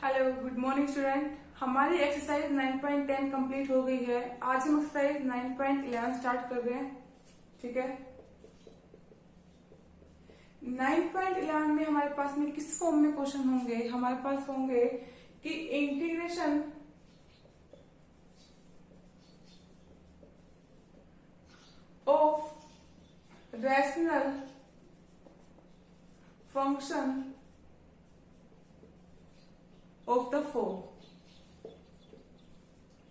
Hello good morning student. हमारी exercise 9.10 complete हो गई है। आज हम एक्सरसाइज 9.11 स्टार्ट कर रहे हैं। ठीक है, 9.11 में हमारे पास में किस फॉर्म में क्वेश्चन होंगे? हमारे पास होंगे कि integration of rational function of the four.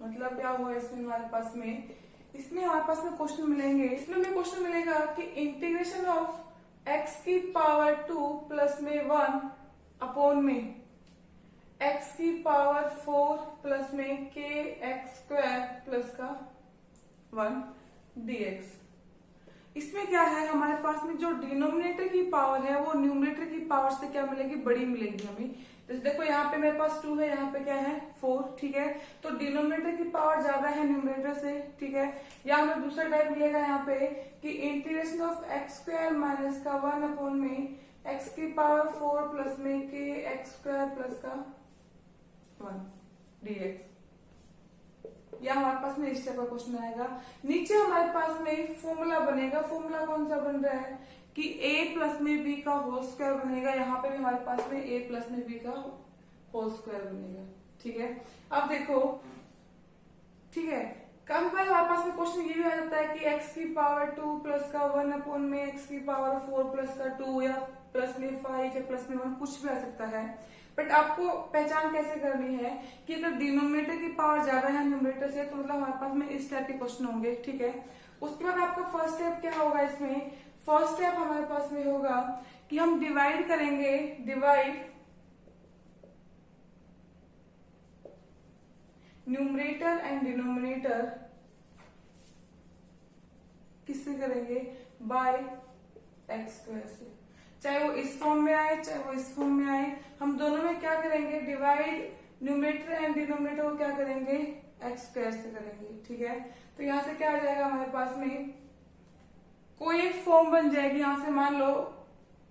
मतलब क्या हुआ इसमें हमारे पास में? इसमें हमारे पास में क्वेश्चन मिलेंगे। इसमें हमें क्वेश्चन मिलेगा कि इंटीग्रेशन ऑफ x की पावर 2 प्लस में 1 अपॉन में x की पावर 4 प्लस में k x स्क्वायर प्लस का 1 dx। इसमें क्या है, हमारे पास में जो डिनोमिनेटर की पावर है वो न्यूमरेटर की पावर से क्या मिलेगी? बड़ी मिलेगी हमें। जैसे देखो यहाँ पे मेरे पास 2 है, यहाँ पे क्या है 4। ठीक है, तो डिनोमिनेटर की पावर ज्यादा है न्यूमरेटर से। ठीक है, या हमें दूसरा टाइप मिलेगा यहाँ पे कि integration of x square minus का 1 अपॉन में एक्स की पावर 4 प्लस में के एक्स स्क्वायर प्लस का 1 dx। या हमारे पास में इस टाइप का क्वेश्चन आएगा। नीचे हमारे पास में फॉर्मूला बनेगा। फॉर्मूला कौन सा बन रहा है कि a प्लस में b का होल स्क्वायर बनेगा। यहाँ पे भी हमारे पास में a प्लस में b का होल स्क्वायर बनेगा। ठीक है, अब देखो, ठीक है, कभी बार हमारे पास में क्वेश्चन ये भी आ जाता है कि x की पावर 2 प्लस का 1 अपॉन में x की पावर 4 प्लस का 2 या प्लस में 5 या प्लस में 1, कुछ भी आ सकता है। बट आपको पहचान कैसे करनी है कि अगर डिनोमिनेटर की पावर ज्यादा है न्यूमरेटर से, तो मतलब हमारे पास में इस टाइप के क्वेश्चन होंगे। ठीक है, उसके बाद आपका फर्स्ट स्टेप क्या होगा? इसमें फर्स्ट स्टेप हमारे पास में होगा कि हम डिवाइड करेंगे। डिवाइड न्यूमरेटर एंड डिनोमिनेटर किससे करेंगे? बाय एक्स स्क्वायर से। चाहे वो इस फॉर्म में आए चाहे वो इस फॉर्म में आए, हम दोनों में क्या करेंगे? डिवाइड न्यूमरेटर एंड डिनोमिनेटर को क्या करेंगे? एक्स स्क्वायर से करेंगे। ठीक है, तो यहां से क्या आ जाएगा हमारे पास में? कोई एक फॉर्म बन जाएगी। यहां से मान लो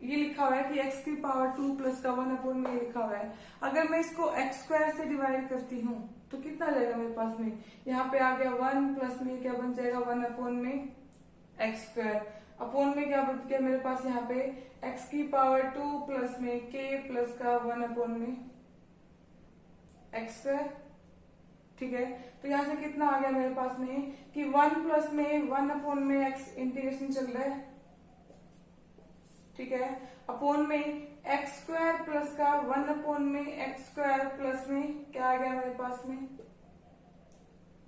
ये लिखा हुआ है कि x की पावर 2 प्लस का 1 अपॉन में लिखा हुआ है। अगर मैं इसको एक्स स्क्वायर से डिवाइड करती हूँ तो कितना आ जाएगा मेरे पास में? यहाँ पे आ गया 1 प्लस में क्या बन जाएगा? 1 अपॉन में एक्स स्क्वायर अपॉन में क्या बन गया मेरे पास यहाँ पे? x की पावर 2 प्लस में k प्लस का 1 अपॉन में एक्स स्क्वायर। ठीक है, तो यहां से कितना आ गया मेरे पास में कि 1 प्लस में 1 अपॉन में x इंटीग्रेशन चल रहा है। ठीक है, अपॉन में एक्स स्क्वायर प्लस का 1 अपॉन में एक्स स्क्वायर प्लस में क्या आ गया मेरे पास में?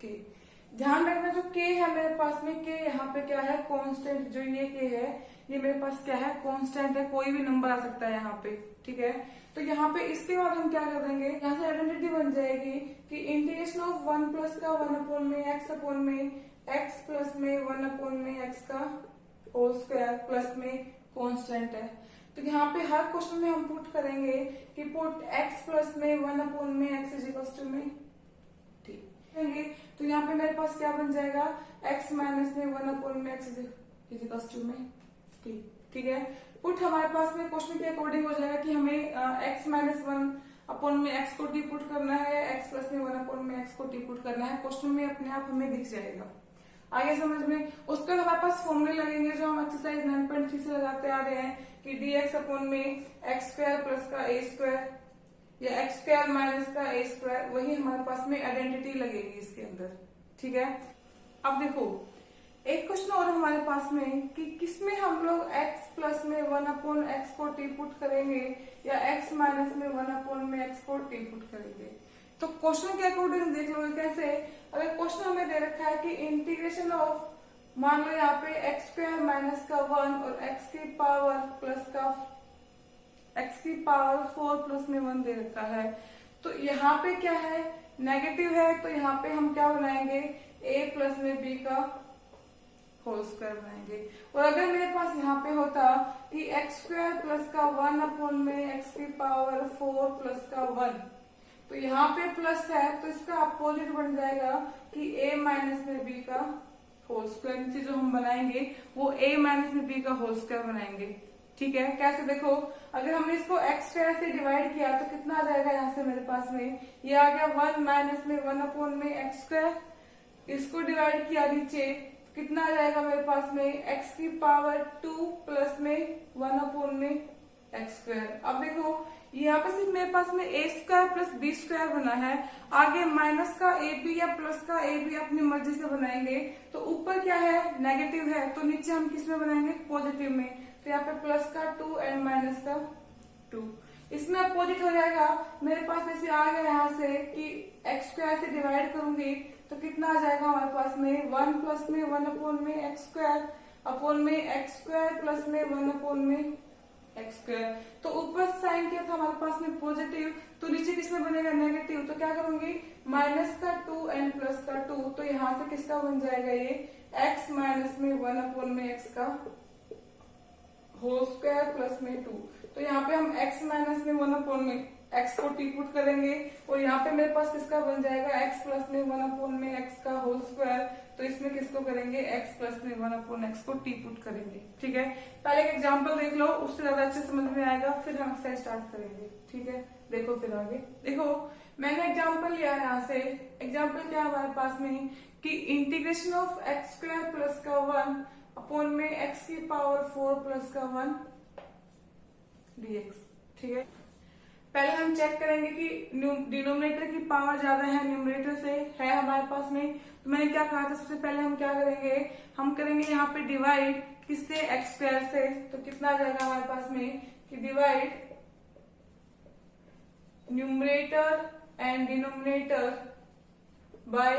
k। ध्यान रखना जो k है मेरे पास में, k यहाँ पे क्या है? कांस्टेंट। जो ये k है ये मेरे पास क्या है? कांस्टेंट है। कोई भी नंबर आ सकता है यहाँ पे। ठीक है, तो यहाँ पे इसके बाद हम क्या कर देंगे? यहाँ से आइडेंटिटी बन जाएगी कि इंटीग्रेशन ऑफ 1 प्लस का 1 अपॉन में x अपॉन में x प्लस में 1 अपॉन में x का होल स्क्वायर प्लस में कांस्टेंट है। तो यहाँ पे हर क्वेश्चन में हम पुट करेंगे कि पुट x प्लस में 1 अपॉन में x इज इक्वल टू में। ठीक, तो यहाँ पे मेरे पास क्या बन जाएगा? x माइनस में 1 अपॉन में x इज इक्वल टू में। ठीक है, पुट हमारे पास में क्वेश्चन के अकॉर्डिंग हो जाएगा कि हमें x माइनस 1 अपॉन में x को टी पुट करना है, x प्लस में 1 अपॉन में x को टी पुट करना है। क्वेश्चन में अपने आप हमें दिख जाएगा। आगे समझ में? उसके बाद हमारे पास फॉर्मूले लगेंगे जो हम एक्सरसाइज 9.3 से लगाते आ रहे हैं कि dx अपॉन में एक्स स्क्वायर प्लस का a स्क्वायर या एक्स स्क्वायर माइनस का a स्क्वायर, वही हमारे पास में आइडेंटिटी लगेगी इसके अंदर। ठीक है, अब देखो एक क्वेश्चन और हमारे पास में कि किसमें हम लोग x प्लस में 1 अपॉन एक्स को टी पुट करेंगे या x माइनस में 1 अपॉन में एक्स को टी पुट करेंगे। तो क्वेश्चन के अकॉर्डिंग देख लो कैसे। अगर क्वेश्चन हमें दे रखा है कि इंटीग्रेशन ऑफ, मान लो यहाँ पे एक्स स्क्वायर माइनस का 1 और x की पावर प्लस का x की पावर 4 प्लस में 1 दे रखा है, तो यहाँ पे क्या है? नेगेटिव है। तो यहाँ पे हम क्या बनाएंगे? a प्लस में b का होल स्क्वायर बनाएंगे। और अगर मेरे पास यहाँ पे होता कि एक्स स्क्वायर प्लस का 1 अपॉन में एक्स की पावर 4 प्लस का 1, तो यहाँ पे प्लस है तो इसका अपोजिट बन जाएगा कि a माइनस में b का होल स्क्वायर। नीचे जो हम बनाएंगे वो a माइनस में b का होल स्क्वायर बनाएंगे। ठीक है, कैसे देखो, अगर हमने इसको एक्स स्क्वायर से डिवाइड किया तो कितना आ जाएगा यहाँ से मेरे पास में, ये आ गया 1 माइनस में 1 अपॉन में एक्स स्क्वायर, इसको डिवाइड किया नीचे कितना आ जाएगा मेरे पास में एक्स की पावर 2 प्लस में 1 अपॉन में एक्स स्क्वायर। अब देखो यहाँ पे सिर्फ मेरे पास में a square plus b square बना है, आगे माइनस का ए बी या प्लस का ए बी अपनी मर्जी से बनाएंगे, तो ऊपर क्या है नेगेटिव है, तो नीचे हम किस में बनाएंगे पॉजिटिव में, तो यहाँ पे प्लस का 2 एंड माइनस का 2, इसमें अपोजिट हो जाएगा मेरे पास, जैसे आ गया यहाँ से कि एक्स स्क्वायर से डिवाइड करूंगी तो कितना आ जाएगा हमारे पास में 1 प्लस में 1 अपॉन में एक्स स्क्वायर अपॉन में एक्स स्क्वायर प्लस में 1 अपॉन में एक्स स्क्वायर। तो ऊपर साइन किया था हमारे पास में पॉजिटिव, तो नीचे किसमें बनेगा नेगेटिव, तो क्या करूंगी माइनस का 2 एंड प्लस का 2, तो यहाँ से किसका बन जाएगा ये एक्स माइनस में 1 अपॉन में एक्स का होल स्क्वायर प्लस में 2, तो यहाँ पे हम x माइनस में 1 अपॉन में x को टी पुट करेंगे और यहाँ पे मेरे पास किसका बन जाएगा x प्लस में 1 अपॉन में x का होल स्क्वायर, तो इसमें किसको करेंगे x प्लस में 1 अपॉन x को टी पुट करेंगे। ठीक है, पहले एक एग्जांपल देख लो, उससे ज्यादा अच्छे समझ में आएगा, फिर हम एक्सरसाइज स्टार्ट करेंगे। ठीक है, देखो फिर आगे देखो, मैंने एग्जाम्पल लिया है यहाँ से, एग्जाम्पल क्या है हमारे पास में कि integration of x square plus का 1 अपॉन में x की पावर 4 प्लस का 1 dx। ठीक है, पहले हम चेक करेंगे कि डिनोमिनेटर की पावर ज्यादा है न्यूमरेटर से, है हमारे पास में, तो मैंने क्या कहा था सबसे पहले हम क्या करेंगे, हम करेंगे यहाँ पे डिवाइड किससे एक्स स्क्वायर से, तो कितना आ जाएगा हमारे पास में कि divide numerator and denominator by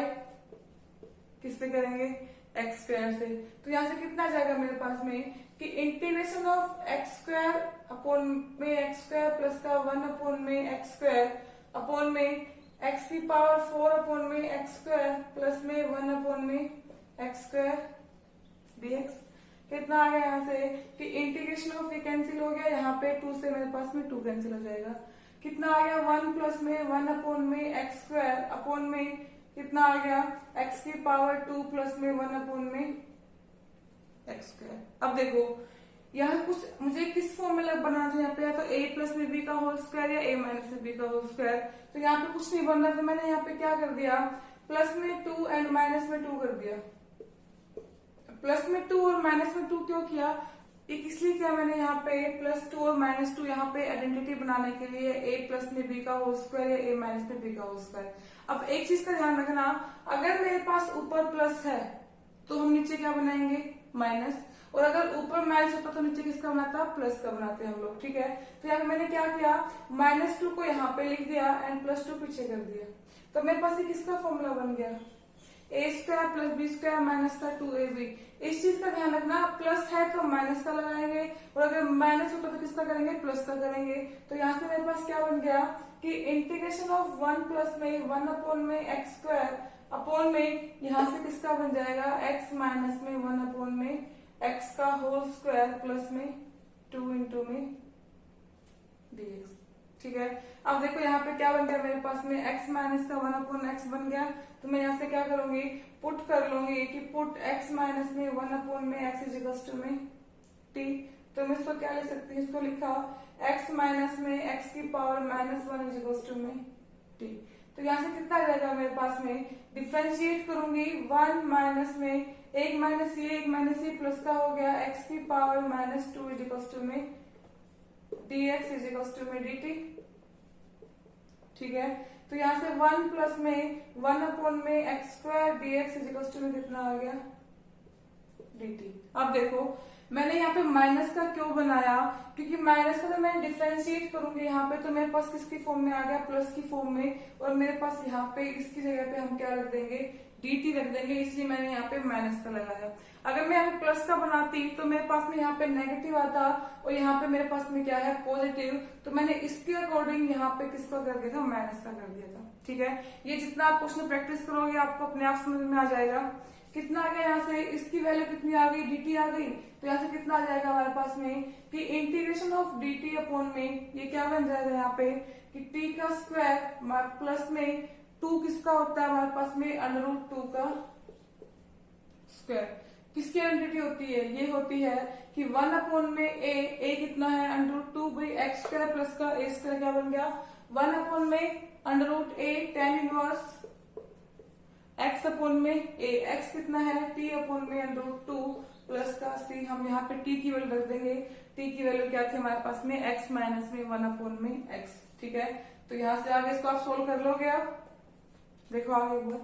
किससे करेंगे एक्स स्क्वायर से, तो यहाँ से कितना जाएगा मेरे पास में कि integration of x square upon में एक्स स्क्वायर प्लस का 1 अपॉन में एक्स स्क्वायर अपॉन में एक्स की पावर 4 अपॉन में एक्स स्क्वायर प्लस में 1 अपॉन में एक्स स्क्वायर dx। कितना आ गया यहाँ से कि इंटीग्रेशन ऑफ ये कैंसिल हो गया, यहाँ पे 2 से मेरे पास में 2 कैंसिल हो जाएगा, कितना आ गया 1 प्लस में 1 अपॉन में एक्स स्क्वायर अपॉन में कितना आ गया x की पावर 2 प्लस में 1 अपॉन में एक्स स्क्वायर। अब देखो यहाँ कुछ मुझे किस फॉर्म में बनाना था, यहाँ पे या तो a प्लस में b का होल स्क्वायर या a माइनस में b का होल स्क्वायर, तो यहाँ पे कुछ नहीं बन रहा था, मैंने यहाँ पे क्या कर दिया प्लस में 2 एंड माइनस में 2 कर दिया। प्लस में 2 और माइनस में 2 क्यों किया, एक इसलिए किया मैंने यहाँ पे प्लस 2 और माइनस 2 यहाँ पे आइडेंटिटी बनाने के लिए, a प्लस में b का होल स्क्वायर या a माइनस में b का होल स्क्वायर। अब एक चीज का ध्यान रखना, अगर मेरे पास ऊपर प्लस है तो हम नीचे क्या बनाएंगे माइनस, और अगर ऊपर माइनस होता तो नीचे किसका बनाता प्लस का बनाते हम लोग। ठीक है, तो यहाँ मैंने क्या किया -2 को यहाँ पे लिख दिया एंड +2 पीछे कर दिया, तो मेरे पास ये किसका फॉर्मूला बन गया a square plus b square minus का 2ab। इस चीज का ध्यान रखना, प्लस है तो माइनस का लगाएंगे और अगर माइनस होता तो किसका करेंगे प्लस का करेंगे। तो यहाँ से मेरे पास क्या बन गया कि इंटीग्रेशन ऑफ 1 प्लस में 1 अपॉन में एक्स स्क्वायर अपॉन में यहाँ से किसका बन जाएगा x माइनस में 1 अपॉन में x का होल स्क्वायर प्लस में 2 इंटू में dx। ठीक है, अब देखो यहाँ पे क्या बन गया मेरे पास में x माइनस का 1 अपॉन एक्स बन गया, तो मैं यहाँ से क्या करूंगी पुट कर लूंगी कि पुट x माइनस में 1 अपॉन में x इज इक्वल्स टू में t, तो मैं इसको क्या ले सकती हूँ, इसको लिखा x माइनस में x की पावर -1 इज इक्वल्स टू में t। तो यहाँ से कितना आ जाएगा मेरे पास में, डिफरेंशिएट करूंगी 1 माइनस में एक माइनस ये प्लस का हो गया x की पावर -2 इज इक्वल्स टू में dx इज इक्वल्स टू में dt। ठीक है, तो यहाँ से 1 प्लस में 1 अपॉन में x square dx is equals to में कितना आ गया dt। अब देखो मैंने यहाँ पे माइनस का क्यों बनाया, क्योंकि माइनस का तो मैं डिफरेंशिएट करूंगी यहाँ पे, तो मेरे पास किसकी फॉर्म में आ गया प्लस की फॉर्म में, और मेरे पास यहाँ पे इसकी जगह पे हम क्या रख देंगे dt रख देंगे, इसलिए मैंने यहाँ पे माइनस का लगाया। अगर मैं यहाँ पे प्लस का बनाती तो मेरे पास में यहाँ पे नेगेटिव आता और यहाँ पे मेरे पास में क्या है पॉजिटिव, तो मैंने इसके अकॉर्डिंग यहाँ पे किसका कर दिया था माइनस का कर दिया था। ठीक है, ये जितना आप क्वेश्चन प्रैक्टिस करोगे आपको अपने आप समझ में आ जाएगा। कितना आ गया यहाँ से, इसकी वैल्यू कितनी आ गई dt आ गई, तो यहाँ से कितना आ जाएगा हमारे पास में कि इंटीग्रेशन ऑफ dt अपॉन में ये क्या बन जाएगा यहाँ पे कि t का स्क्वायर प्लस में 2 किसका होता है हमारे पास में √2 का स्क्वायर। किसकी आइडेंटिटी होती है, ये होती है कि 1 में ए कितना है √2 बाई एक्स स्क्वायर प्लस का ए स्क्वायर क्या बन गया 1 में √a tan inverse x upon में ए, एक्स कितना है t अपॉन में √2 प्लस का c, हम यहाँ पे t की वैल्यू रख देंगे, t की वैल्यू क्या थी हमारे पास में x माइनस में 1 में x, ठीक है। तो यहाँ से आगे इसको आप सोल्व कर लोगे, आप देखो आगे एक बार,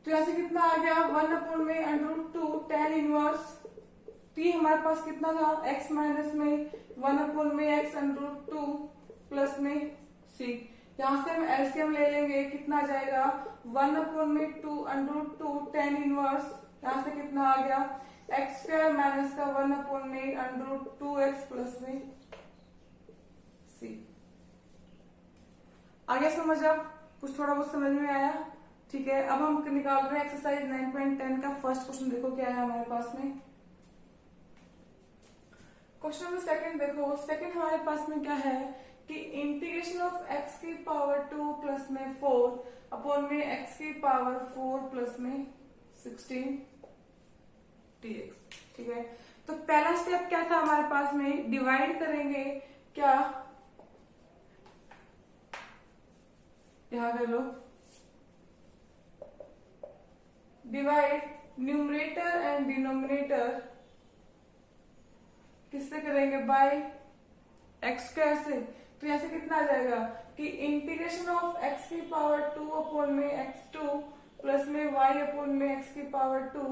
तो यहाँ से कितना आ गया 1 में √2 tan इनवर्स t हमारे पास कितना था x माइनस में 1 में x √2 प्लस में c, यहाँ से हम एलसीएम ले लेंगे, कितना आ जाएगा 1 में 2 √2 tan इनवर्स, यहाँ से कितना आ गया एक्स स्क्वायर माइनस का 1 में √2x प्लस में c। आगे समझ, अब कुछ थोड़ा बहुत समझ में आया, ठीक है। अब हम निकाल रहे हैं एक्सरसाइज 9.10 का फर्स्ट क्वेश्चन, देखो क्या है हमारे पास में। क्वेश्चन नंबर सेकंड देखो, सेकंड हमारे पास में क्या है कि इंटीग्रेशन ऑफ x की पावर 2 प्लस में 4 अपॉन में x की पावर 4 प्लस में 16 dx, ठीक है। तो पहला स्टेप क्या था हमारे पास में, डिवाइड करेंगे, क्या यहां कर लो, डिवाइड न्यूमरेटर एंड डिनोमिनेटर किससे करेंगे, बाय एक्स स्क्वायर से। तो यहाँ से कितना आ जाएगा कि इंटीग्रेशन ऑफ x की पावर 2 अपॉन में x2 प्लस में y अपॉन में x की पावर 2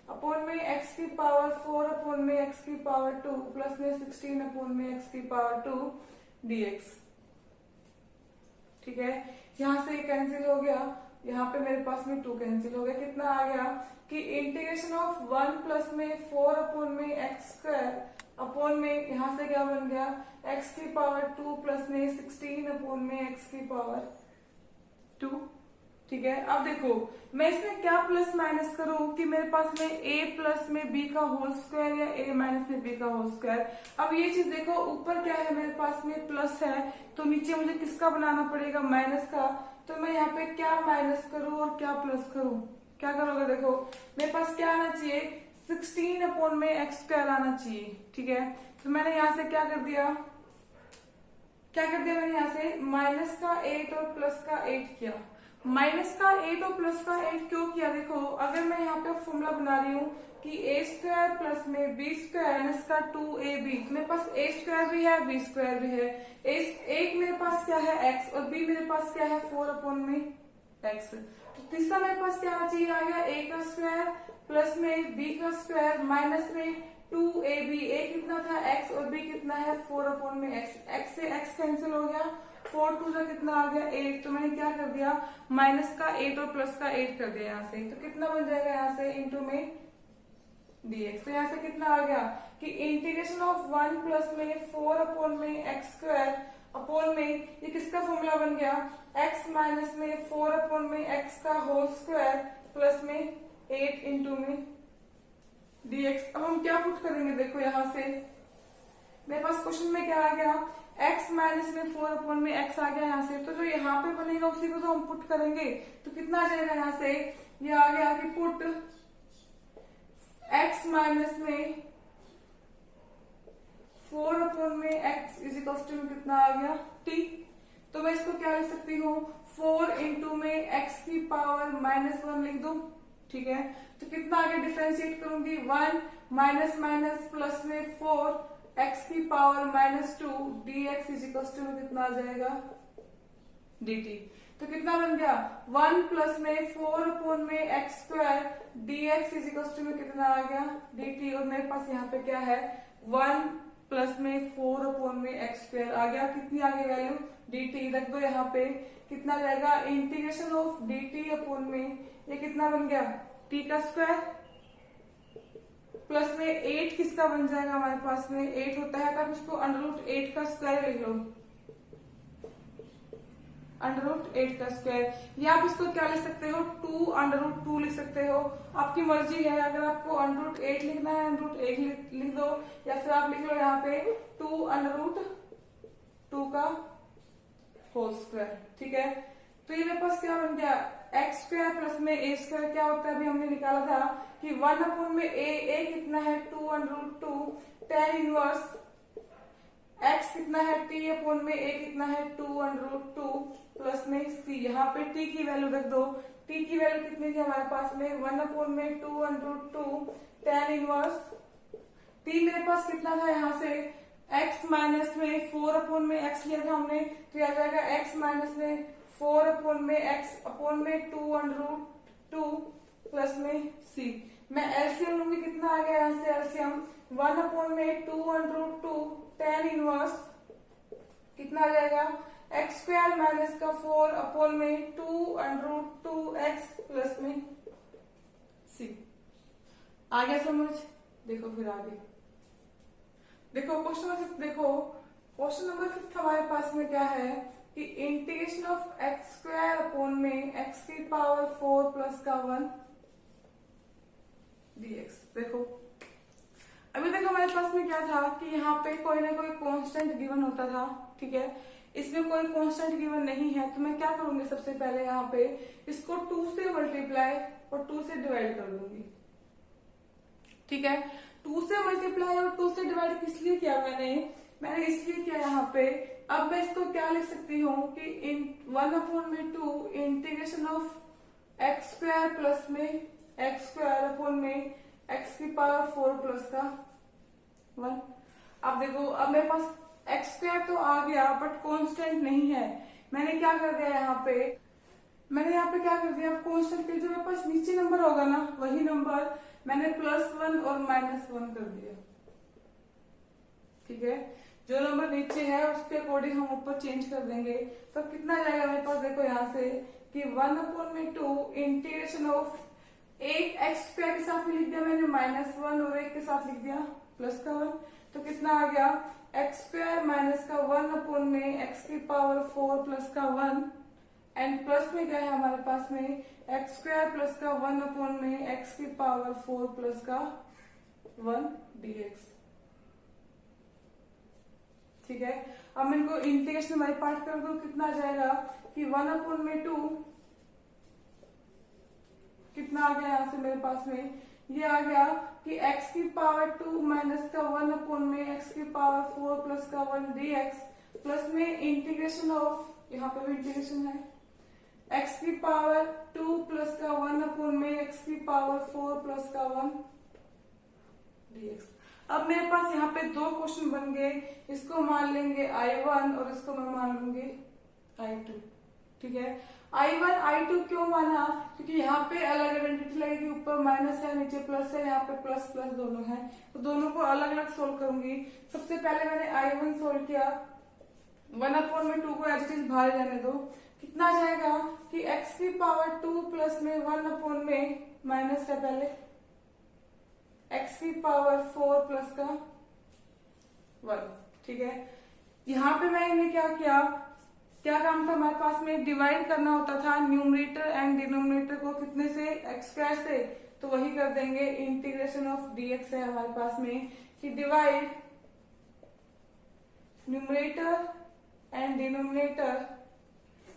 अपॉन में x की पावर 4 अपॉन में x की पावर 2 प्लस में 16 अपॉन में x की पावर 2 dx, ठीक है। यहाँ से कैंसिल हो गया, यहाँ पे मेरे पास में 2 कैंसिल हो गया, कितना आ गया कि इंटीग्रेशन ऑफ 1 प्लस में 4 अपॉन में एक्स स्क्वायर अपॉन में यहाँ से क्या बन गया x की पावर 2 प्लस में 16 अपॉन में x की पावर 2, ठीक है। अब देखो मैं इसमें क्या प्लस माइनस करूं कि मेरे पास में a प्लस में b का होल स्क्वायर या a माइनस में b का होल स्क्वायर। अब ये चीज देखो, ऊपर क्या है मेरे पास में प्लस है, तो नीचे मुझे किसका बनाना पड़ेगा, माइनस का। तो मैं यहाँ पे क्या माइनस करूं और क्या प्लस करूं, क्या करोगे, देखो मेरे पास क्या आना चाहिए 16 अपॉन में एक्स स्क्वायर आना चाहिए, ठीक है। तो मैंने यहाँ से क्या कर दिया, मैंने यहाँ से माइनस का 8 और प्लस का 8 किया। माइनस का 8 और प्लस का 8 क्यों किया, देखो अगर मैं यहाँ पे फॉर्मूला बना रही हूँ कि a स्क्वायर प्लस में b स्क्वायर माइनस का 2ab, मेरे पास a स्क्वायर भी है b स्क्वायर भी है, एक मेरे पास क्या है x और b मेरे पास क्या है 4 अपॉन में x। तो तीसरा मेरे पास क्या आना चाहिए, आ गया a का स्क्वायर प्लस में b का स्क्वायर माइनस में 2ab, a कितना था x और b कितना है 4 अपॉन में x से x कैंसिल हो गया, 4 2 का कितना आ गया 8। तो मैंने क्या कर दिया माइनस का 8 और प्लस का 8 कर दिया यहाँ से, तो कितना बन जाएगा यहाँ से इंटू में dx। तो यहाँ से कितना आ गया कि इंटीग्रेशन ऑफ 1 प्लस में 4 अपॉन में एक्स स्क्वायर अपॉन में ये किसका फॉर्मूला बन गया x माइनस में 4 अपॉन में x का होल स्क्वायर प्लस में 8 इंटू में dx। अब हम क्या पुट करेंगे, देखो यहाँ से मेरे पास क्वेश्चन में क्या आ गया x माइनस में 4 अपॉन में x आ गया यहाँ से, तो जो यहाँ पे बनेगा उसी को तो हम पुट करेंगे। तो कितना आ जाएगा यहाँ से, ये आ गया कि पुट x माइनस में 4 अपॉन में x इज इक्वल टू कितना आ गया t। तो मैं इसको क्या लिख सकती हूँ 4 इंटू में x की पावर -1 लिख दू, ठीक है। तो कितना आगे डिफरेंशिएट करूंगी 1 माइनस माइनस प्लस में 4 x की power -2 dx is equal to कितना आ जाएगा dt। तो कितना बन गया 1 प्लस में 4 अपॉन में x square dx is equal to कितना आ गया dt। और मेरे पास यहाँ पे क्या है 1 प्लस में 4 अपॉन में x स्क्वायर आ गया, कितनी आ गई वैल्यू dt, रख दो यहाँ पे, कितना जाएगा इंटीग्रेशन ऑफ dt अपॉन में ये कितना बन गया t का स्क्वायर प्लस में 8 किसका बन जाएगा हमारे पास में 8 होता है, तब इसको √8 का स्क्वायर लिख लो, √8 का स्क्वायर, या आप इसको क्या लिख सकते हो 2 लिख सकते हो, आपकी मर्जी है। अगर आपको √8 लिखना है √8 लिख दो, या फिर आप लिख लो यहाँ पे 2 √, 2 का होल स्क्वायर। ठीक है, तो ये मेरे पास क्या बन गया, एक्स स्क्वायर प्लस में ए स्क्वायर क्या होता है, अभी हमने निकाला था कि 1 में ए कितना है 2√2 tan इनवर्स एक्स कितना है टी अपॉन में ए कितना है 2√2 प्लस में सी। यहाँ पे टी की वैल्यू रख दो, टी की वैल्यू कितनी थी हमारे पास में 1 में 2√2 tan इनवर्स टी मेरे पास कितना था यहाँ से x माइनस में 4 में x लिया था हमने, तो आ जाएगा x माइनस में 4 में x अपॉन में 2√2 प्लस में c। मैं एलसीएम लूंगी, कितना आ गया यहाँ से एलसीएम 1 में 2√2 tan इनवर्स कितना आ जाएगा एक्स स्क्वायर माइनस का 4 में 2√2x प्लस में c। आ गया समझ? देखो फिर आगे देखो क्वेश्चन नंबर 5, देखो क्वेश्चन नंबर 5 हमारे पास में क्या है कि integration of x square upon में एक्स की पावर 4 प्लस का 1 dx। देखो अभी तक हमारे पास में क्या था कि यहाँ पे कोई ना कोई कांस्टेंट गिवन होता था। ठीक है, इसमें कोई कांस्टेंट गिवन नहीं है, तो मैं क्या करूंगी, सबसे पहले यहाँ पे इसको 2 से मल्टीप्लाई और 2 से डिवाइड कर दूंगी। ठीक है, 2 से मल्टीप्लाई और 2 से डिवाइड किस लिए किया मैंने इसलिए किया यहाँ पे। अब मैं इसको क्या लिख सकती हूँ कि 1/2 integration of x square plus में एक्स स्क्वायर अपॉन में एक्स की पावर 4 प्लस का 1। अब देखो, अब मेरे पास एक्स स्क्वायर तो आ गया बट कांस्टेंट नहीं है। मैंने क्या कर दिया यहाँ पे क्या कर दिया, कांस्टेंट के जो मेरे पास नीचे नंबर होगा ना वही नंबर मैंने +1 और -1 कर दिया। ठीक है, जो नंबर नीचे है उसके अकॉर्डिंग हम ऊपर चेंज कर देंगे। तो कितना जाएगा मेरे पास, देखो यहाँ से कि 1/2 इंटीग्रेशन ऑफ एक एक्स स्क्वायर के साथ लिख दिया मैंने -1 और एक के साथ लिख दिया प्लस का 1, तो कितना आ गया एक्स स्क्वायर माइनस का 1 में एक्स की पावर 4 प्लस का 1 एंड प्लस में क्या है हमारे पास में एक्स स्क्वायर प्लस का 1 में एक्स की पावर 4 प्लस का 1 dx। ठीक है, अब मैं इनको इंटीग्रेशन बाई पार्ट कर दूं, कितना आ जाएगा कि 1/2 कितना आ गया यहाँ से मेरे पास में, ये आ गया कि x की पावर 2 माइनस का 1 में x की पावर 4 प्लस का 1 dx प्लस में इंटीग्रेशन ऑफ, यहाँ पे भी इंटीग्रेशन है, x की पावर 2 प्लस का 1 में x की पावर 4 प्लस का 1 dx। अब मेरे पास यहाँ पे 2 क्वेश्चन बन गए, इसको मान लेंगे I1 और इसको मैं मान लूंगी I2। ठीक है, I1 I2 क्यों माना, क्योंकि यहाँ पे अलग आइडेंटिटी लगेगी, ऊपर माइनस है नीचे प्लस है, यहाँ पे प्लस प्लस दोनों है, तो दोनों को अलग अलग सोल्व करूंगी। सबसे पहले मैंने I1 सोल्व किया, 1/2 को एज इट इज बाहर जाने दो, कितना आ जाएगा कि x की पावर 2 प्लस में 1 में माइनस है पहले x की पावर 4 प्लस का 1। ठीक है, यहाँ पे मैंने क्या काम था हमारे पास में, डिवाइड करना होता था न्यूमरेटर एंड डिनोमिनेटर को कितने से, एक्स स्क्वायर से, तो वही कर देंगे। इंटीग्रेशन ऑफ dx है हमारे पास में कि डिवाइड न्यूमरेटर एंड डिनोमिनेटर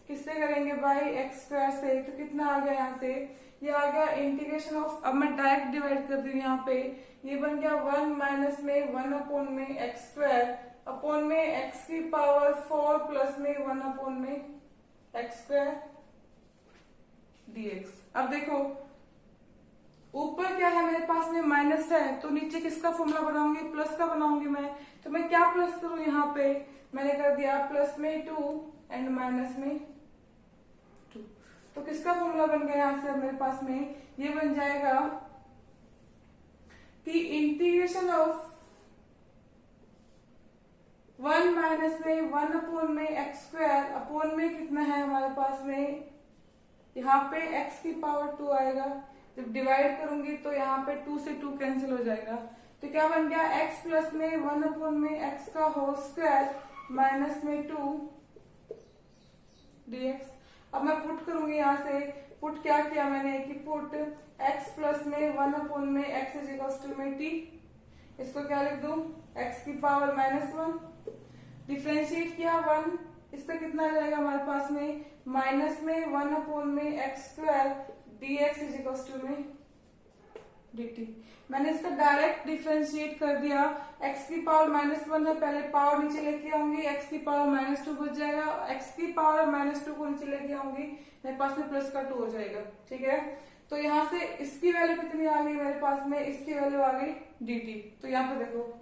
किससे करेंगे, बाई एक्स स्क्वायर से। तो कितना आ गया यहाँ से, ये आ गया इंटीग्रेशन ऑफ, अब मैं डायरेक्ट डिवाइड कर दी यहाँ पे, ये बन गया 1 माइनस में 1 में एक्स स्क्वायर अपॉन में एक्स की पावर 4 प्लस में 1 में एक्स स्क्वायर dx। अब देखो ऊपर क्या है मेरे पास में माइनस है, तो नीचे किसका फॉर्मूला बनाऊंगी, प्लस का बनाऊंगी मैं। तो मैं क्या प्लस करूं, यहाँ पे मैंने कर दिया प्लस में 2 एंड माइनस में 2, तो किसका फॉर्मूला बन गया यहाँ से मेरे पास में, ये बन जाएगा कि इंटीग्रेशन ऑफ 1 माइनस में 1 में एक्स स्क्वायर अपॉन में कितना है हमारे पास में, यहाँ पे x की पावर 2 आएगा, जब डिवाइड करूंगी तो यहाँ पे 2 से 2 कैंसिल हो जाएगा, तो क्या बन गया x प्लस में 1 में x का होल स्क्वायर माइनस में 2 dx। अब मैं पुट करूंगी यहाँ से, पुट क्या किया मैंने कि पुट x प्लस में 1 में x इज इक्वल टू में t, इसको क्या लिख दूं x की पावर -1 डिफ्रेंशिएट किया 1, इस पे कितना आ जाएगा हमारे पास में माइनस में 1 में x square d x is equal to में dt। मैंने इसका डायरेक्ट डिफरेंशिएट कर दिया, x की पावर -1 है, पहले पावर नीचे लेके आऊंगी, x की पावर -2 बच जाएगा, x की पावर -2 को नीचे लेके आऊंगी, मेरे पास में प्लस का 2 हो जाएगा। ठीक है, तो यहाँ से इसकी वैल्यू कितनी आ गई मेरे पास में, इसकी वैल्यू आ गई dt। तो यहाँ पे देखो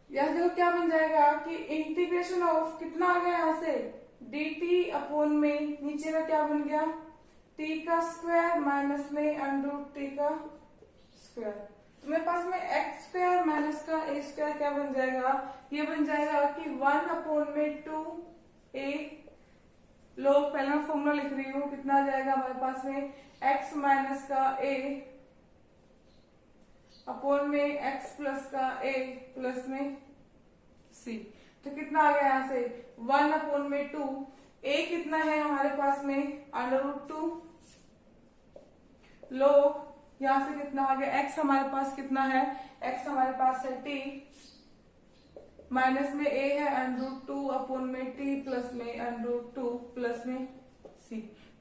यहाँ देखो क्या बन जाएगा कि इंटीग्रेशन ऑफ कितना आ गया यहाँ से dt अपॉन में नीचे में क्या बन गया t का स्क्वायर माइनस में √t का स्क्वायर। तो मेरे पास में x स्क्वायर माइनस का a स्क्वायर क्या बन जाएगा, ये बन जाएगा कि 1/2a लोग पहले मैं फॉर्मूला लिख रही हूँ, कितना आ जाएगा हमारे पास में x माइनस का a अपॉन में x प्लस का a प्लस में c। तो कितना आ गया यहाँ से 1/2, a कितना है हमारे पास में √2 लोग यहाँ से कितना आ गया x हमारे पास कितना है, x हमारे पास है t माइनस में a है √2 अपॉन में t प्लस में √2 प्लस में c।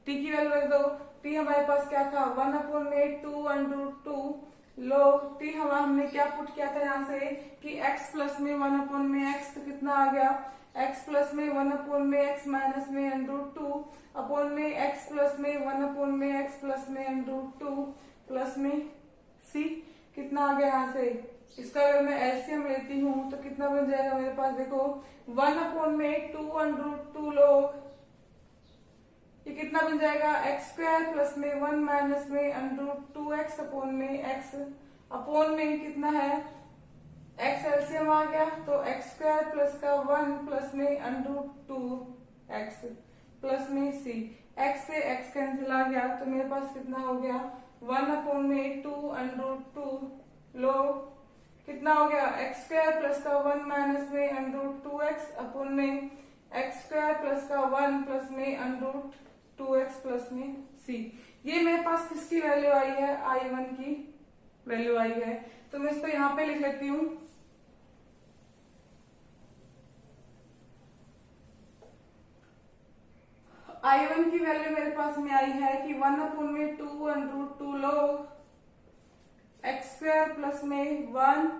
t की वैल्यू रख दो, t हमारे पास क्या था 1/2 लोग t हमने क्या पुट किया था यहाँ से कि x प्लस में 1/x, तो कितना आ गया x प्लस में 1/x माइनस में √2 अपॉन में x प्लस में 1/x प्लस में √2 प्लस में c। कितना आ गया यहाँ से, इसका अगर मैं एलसीएम लेती हूँ तो कितना बन जाएगा मेरे पास, देखो 1/2 लोग ये कितना बन जाएगा x स्क्वायर प्लस में 1 माइनस में √2x अपॉन में x अपॉन में कितना है x एलसीएम आ गया, तो x स्क्वायर प्लस का 1 प्लस में √2x प्लस में c। x से x कैंसिल आ गया, तो मेरे पास कितना हो गया 1/2 लोग कितना हो गया x स्क्वायर प्लस का 1 माइनस में √2x अपॉन में x स्क्वायर प्लस का 1 प्लस में √2x प्लस में c। ये मेरे पास किसकी वैल्यू आई है, I1 की वैल्यू आई है। तो मैं इसको यहाँ पे लिख लेती हूँ, I1 की वैल्यू मेरे पास में आई है कि 1/2 लोग x स्क्वायर प्लस में 1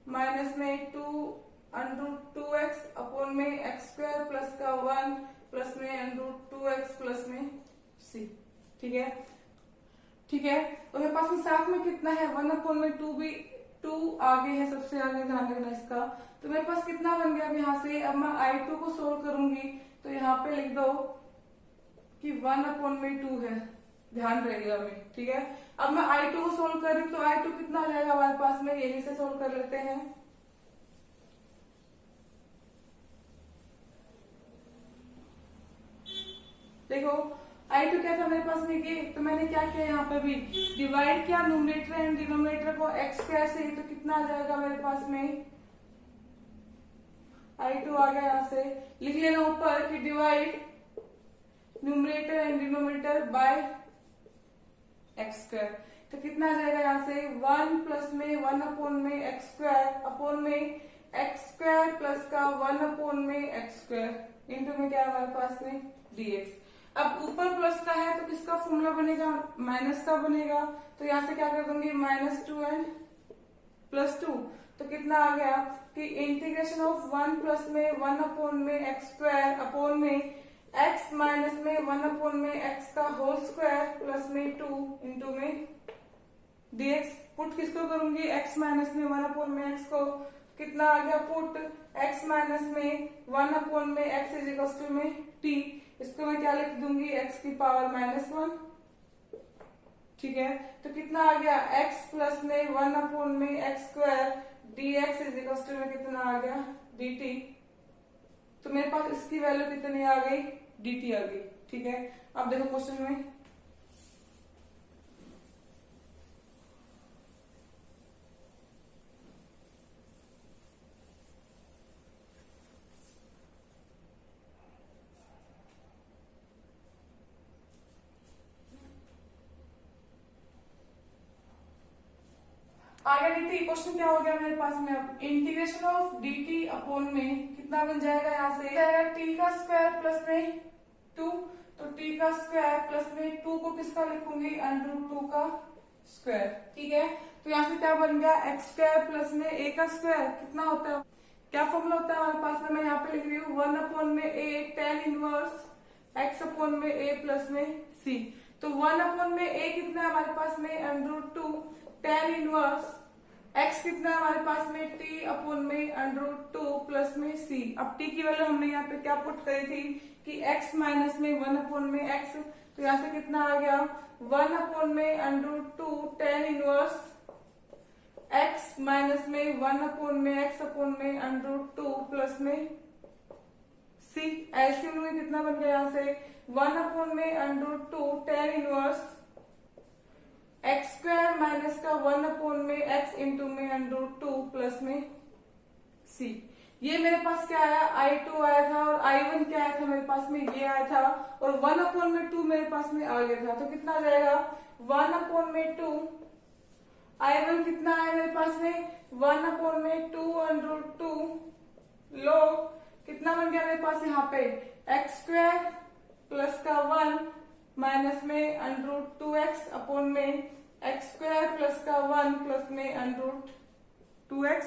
माइनस में 2√2x अपॉन में x स्क्वायर प्लस का 1 प्लस में √2x प्लस में c। ठीक है, ठीक है, तो मेरे पास में साथ में कितना है 1/2 भी 2 आगे है, सबसे आगे ध्यान रखना इसका। तो मेरे पास कितना बन गया अब यहाँ से, अब मैं I2 को सोल्व करूंगी तो यहाँ पे लिख दो कि 1/2 है, ध्यान रहेगा हमें। ठीक है, अब मैं I2 को सोल्व कर रही हूँ तो I2 कितना आ जाएगा हमारे पास में, यही से सोल्व कर लेते हैं। देखो I2 क्या था मेरे पास में ये, तो मैंने क्या किया यहाँ पे भी डिवाइड किया न्यूमरेटर एंड डिनोमिनेटर को x स्क्वायर से, तो कितना आ जाएगा मेरे पास में I2 आ गया। यहाँ से लिख लेना ऊपर कि divide numerator and denominator by x square, तो कितना आ जाएगा यहाँ से 1 प्लस में 1/x स्क्वायर अपॉन में x स्क्वायर प्लस का 1/x स्क्वायर इंटू में क्या है हमारे पास में dx। अब ऊपर प्लस का है तो किसका फॉर्मूला बनेगा, माइनस का बनेगा, तो यहाँ से क्या कर दूंगी -2 एंड +2। तो कितना आ गया कि इंटीग्रेशन ऑफ 1 प्लस में 1/x स्क्वायर अपॉन में x माइनस में 1/x का होल स्क्वायर प्लस में 2 इंटू में dx। पुट किसको करूंगी, x माइनस में 1/x को, कितना आ गया पुट x माइनस में 1/x इज इक्वल टू में t। इसको मैं क्या लिख दूंगी, x की पावर -1। ठीक है, तो कितना आ गया x प्लस में 1/x square dx is equal to में कितना आ गया dt। तो मेरे पास इसकी वैल्यू कितनी आ गई, dt आ गई। ठीक है, अब देखो क्वेश्चन में आगे dt क्वेश्चन क्या हो गया मेरे पास में, अब इंटीग्रेशन ऑफ dt अपॉन में कितना बन जाएगा, यहाँ से जाएगा t का स्क्वायर प्लस में 2, तो t का स्क्वायर प्लस में 2 को किसका लिखूंगी, √2 का स्क्वायर। ठीक है, तो यहाँ से क्या बन गया, एक्स स्क्वायर प्लस में a का स्क्वायर कितना होता है, क्या फॉर्मूला होता है हमारे पास में, मैं यहाँ पे लिख रही हूँ 1 अपॉन में a tan inverse x upon में a प्लस में c। तो 1 अपॉन में a कितना है हमारे पास में, √2 tan इनवर्स x कितना है हमारे पास में, t अपॉन में √2 प्लस में c। अब t की वैल्यू हमने यहाँ पे क्या पुट करी थी कि x माइनस में 1 अपॉन में x, तो यहाँ से कितना आ गया 1 अपॉन में √2 tan इनवर्स x माइनस में 1 अपॉन में x अपॉन में √2 प्लस में c। एलसीएम में कितना बन गया, यहाँ से 1 अपॉन में √2 tan inverse x square minus का 1 अपॉन में x इंटू में √2 प्लस में c। ये मेरे पास क्या आया, I2 आया था और I1 क्या आया था मेरे पास में, ये आया था, और 1 अपॉन में 2 मेरे पास में आ गया था, तो कितना आ जाएगा 1 अपॉन में 2, I1 कितना आया मेरे पास में 1 अपॉन में 2 √2 लो कितना बन गया मेरे पास यहाँ पे एक्स स्क्वायर प्लस का 1 माइनस में √2x अपॉन में एक्स स्क्वायर प्लस का 1 प्लस में √2x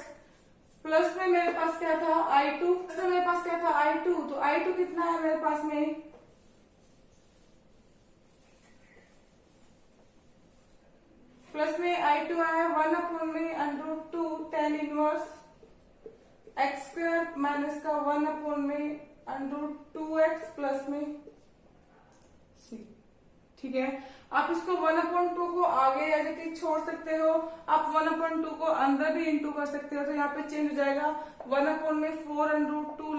प्लस में मेरे पास क्या था I2, तो मेरे पास क्या था I2, तो I2 कितना है मेरे पास में प्लस में I2 आया 1 अपॉन में √2 tan inverse x square minus का 1 अपॉन में √2x प्लस में c। ठीक है, आप इसको 1/2 को आगे एज इट इज छोड़ सकते हो, आप 1/2 को अंदर भी इंटू कर सकते हो, तो यहाँ पे चेंज हो जाएगा 1/4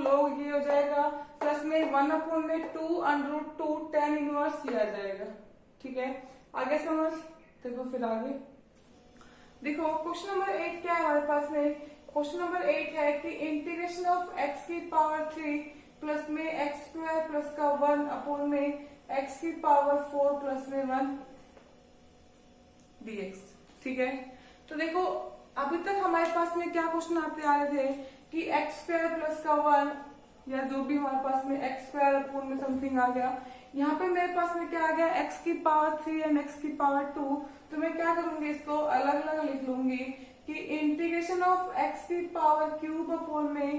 log ये हो जाएगा प्लस में 1/2 tan इनवर्स ये आ जाएगा। ठीक है, आगे समझ देखो, फिर आगे देखो क्वेश्चन नंबर 8 क्या है हमारे पास में, क्वेश्चन नंबर 8 है कि इंटीग्रेशन ऑफ x की पावर 3 प्लस में एक्स स्क्वायर प्लस का 1 अपॉन में x की पावर 4 प्लस में 1 dx। ठीक है, तो देखो अभी तक हमारे पास में क्या क्वेश्चन आते आ रहे थे कि एक्स स्क्वायर प्लस का 1 या जो भी हमारे पास में एक्स स्क्वायर अपॉन में समथिंग आ गया, यहाँ पे मेरे पास में क्या आ गया x की पावर 3 एंड x की पावर 2, तो मैं क्या करूंगी इसको अलग अलग लिख लूंगी कि इंटीग्रेशन ऑफ x की पावर क्यूब अपॉन में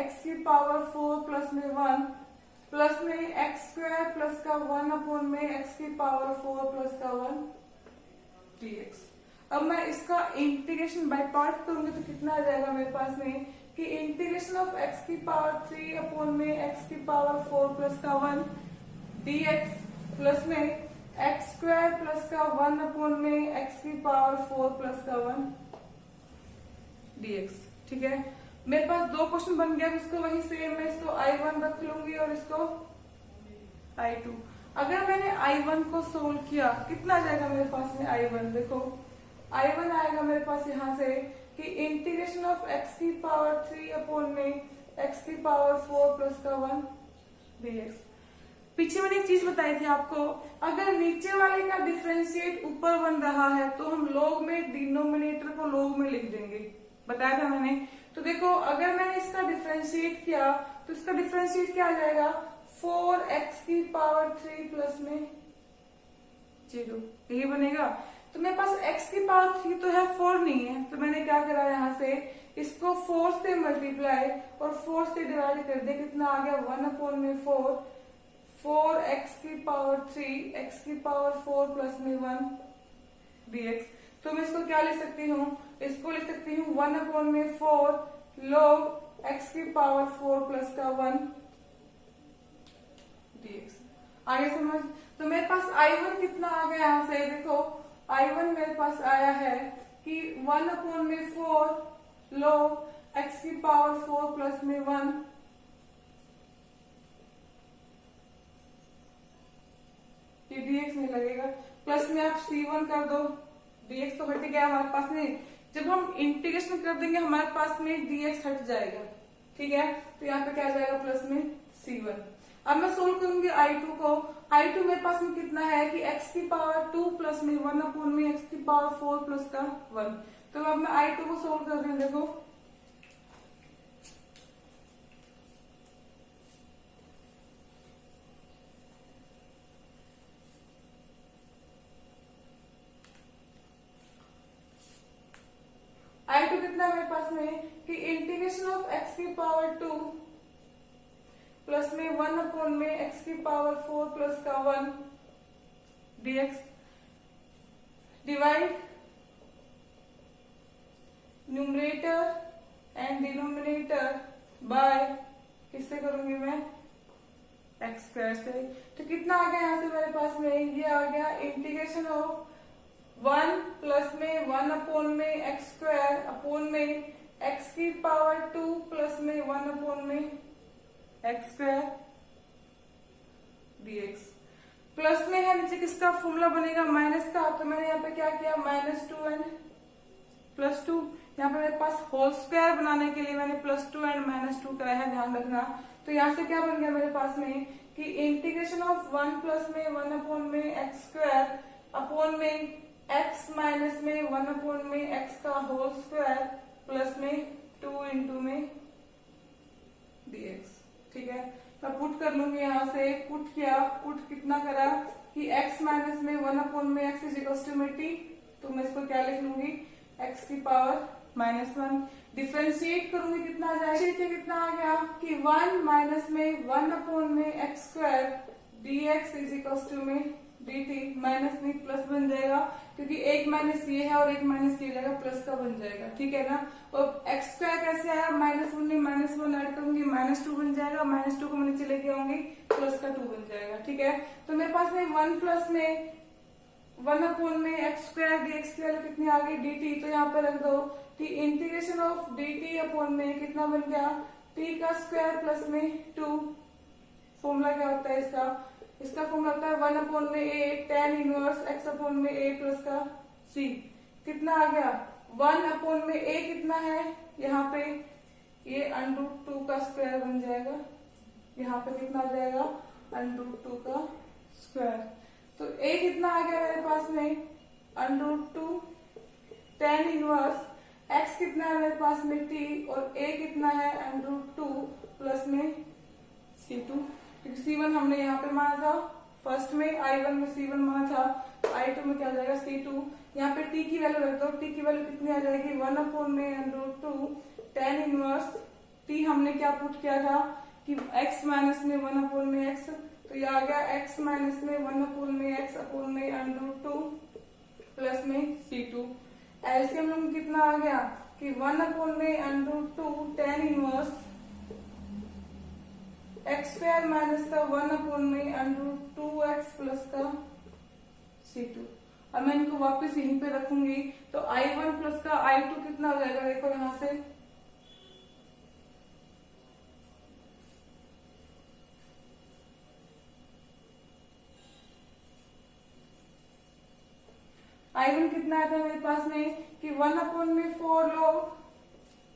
x की पावर 4 प्लस में 1 प्लस में एक्स स्क्वायर प्लस का 1 अपॉन में x की पावर 4 प्लस का 1 dx। अब मैं इसका इंटीग्रेशन बाय पार्ट करूंगी तो कितना आ जाएगा मेरे पास में कि इंटीग्रेशन ऑफ x की पावर 3 अपॉन में x की पावर 4 प्लस का 1 dx प्लस में एक्स स्क्वायर प्लस का 1 अपॉन में x की पावर 4 प्लस का 1 dx। ठीक है, मेरे पास दो क्वेश्चन बन गया, इसको वही सेम मैं इसको I1 रख लूंगी और इसको I2। अगर मैंने I1 को सोल्व किया कितना आ जाएगा मेरे पास में I1, देखो I1 आएगा मेरे पास यहाँ से कि इंटीग्रेशन ऑफ x की पावर 3 अपॉन में x की पावर 4 प्लस का 1 dx। पीछे मैंने एक चीज बताई थी आपको, अगर नीचे वाले का डिफरेंशिएट ऊपर बन रहा है तो हम log में डिनोमिनेटर को log में लिख देंगे, बताया था मैंने। तो देखो अगर मैंने इसका डिफरेंशिएट किया तो इसका डिफरेंशिएट क्या आ जाएगा 4x की पावर 3 प्लस में 0, यही बनेगा। तो मेरे पास x की पावर 3 तो है, 4 नहीं है, तो मैंने क्या करा यहाँ से इसको 4 से मल्टीप्लाई और 4 से डिवाइड कर दिया, कितना आ गया 1 अपॉन में 4x की पावर 3 x की पावर 4 प्लस में 1 dx। तो मैं इसको क्या ले सकती हूँ, इसको ले सकती हूँ 1 अपॉन में 4 log x की पावर 4 प्लस का 1 dx। आगे समझ, तो मेरे पास I1 कितना आ गया यहाँ से, देखो I1 मेरे पास आया है कि 1 अपॉन में 4 log x की पावर 4 प्लस में 1 dx में लगेगा, प्लस में आप C1 कर दो, dx तो हट गया हमारे पास में, जब हम इंटीग्रेशन कर देंगे हमारे पास में dx हट जाएगा। ठीक है, तो यहाँ पे क्या आ जाएगा प्लस में C1। अब मैं सोल्व करूंगी I2 को। I2 मेरे पास में कितना है कि x की पावर 2 प्लस में 1 अपॉन में x की पावर 4 प्लस का 1। तो अब मैं I2 को सोल्व कर रही हूँ। देखो I2 कितना है मेरे पास में कि इंटीग्रेशन ऑफ x की पावर 2 प्लस में 1 अपॉन में x की पावर 4 प्लस का 1 dx divide numerator and denominator by किससे करूंगी मैं एक्स स्क्वायर से। तो कितना आ गया यहाँ से मेरे पास में ये आ गया इंटीग्रेशन ऑफ 1 प्लस में 1 अपॉन में एक्स स्क्वायर अपॉन में एक्स की पावर 2 प्लस में 1 अपॉन में एक्स स्क्वायर dx प्लस में है नीचे किसका फॉर्मूला बनेगा माइनस का। तो मैंने यहाँ पे क्या किया -2 एंड +2। यहाँ पे मेरे पास होल स्क्वायर बनाने के लिए मैंने +2 एंड -2 कराया है, ध्यान रखना। तो यहाँ से क्या बन गया मेरे पास में कि इंटीग्रेशन ऑफ 1 प्लस में 1 अपॉन में एक्स स्क्वायर अपॉन में x माइनस में 1 अपॉन में x का होल स्क्वायर प्लस में 2 इंटू में dx। ठीक है, मैं पुट कर लूंगी यहाँ से। पुट किया, पुट कितना करा कि x माइनस में 1 अपॉन में x इज इक्वल टू में t। तो मैं इसको क्या लिख लूंगी x की पावर -1। डिफरेंशिएट करूंगी कितना आ जाएगा, कितना आ गया कि 1 माइनस में 1 अपॉन में x square dx is equal to में dt। माइनस नहीं प्लस बन जाएगा क्योंकि एक माइनस ये है और एक माइनस ये जाएगा, प्लस का बन जाएगा। ठीक है ना। और एक्स स्क्वायर कैसे आया -1 ऐड करूंगी -2 बन जाएगा। -2 को मैं नीचे लेके आऊंगी प्लस का 2 बन जाएगा। ठीक है, तो मेरे पास में 1 प्लस में 1 अपॉन में एक्स स्क्वायर dx की वैल्यू कितनी आ गई dt। तो यहाँ पे रख दो कि इंटीग्रेशन ऑफ dt अपॉन में कितना बन गया t का स्क्वायर प्लस में 2। फॉर्मूला क्या होता है इसका, इसका फॉर्मूला होता है 1 अपॉन में a tan inverse x upon में a प्लस का c। कितना आ गया 1 अपॉन में a कितना है यहाँ पे ये √2 का स्क्वायर बन जाएगा। यहाँ पे कितना आ जाएगा √2 का स्क्वायर। तो a कितना आ गया मेरे पास में √2 tan इनवर्स x कितना है मेरे पास में t और a कितना है √2 प्लस में c2। क्योंकि c1 हमने यहाँ पे माना था, फर्स्ट में I1 में c1 माना था, I2 में क्या आ जाएगा c2। यहाँ पे t की वैल्यू रख दो, t की वैल्यू कितनी आ जाएगी 1 अपॉन में √2 tan इनवर्स t हमने क्या पुट किया था कि x माइनस में 1 अपॉन में x। तो ये आ गया x माइनस में 1 अपॉन में x अपॉन में √2 प्लस में c2। एलसीएम में कितना आ गया कि 1 अपॉन में √2 tan inverse x square minus का 1 अपॉन में √2x प्लस का c2। अब मैं इनको वापस यहीं पे रखूंगी तो I1 प्लस का I2 कितना हो जाएगा, देखो यहाँ से I1 कितना आया था मेरे पास में कि 1 अपॉन में 4 log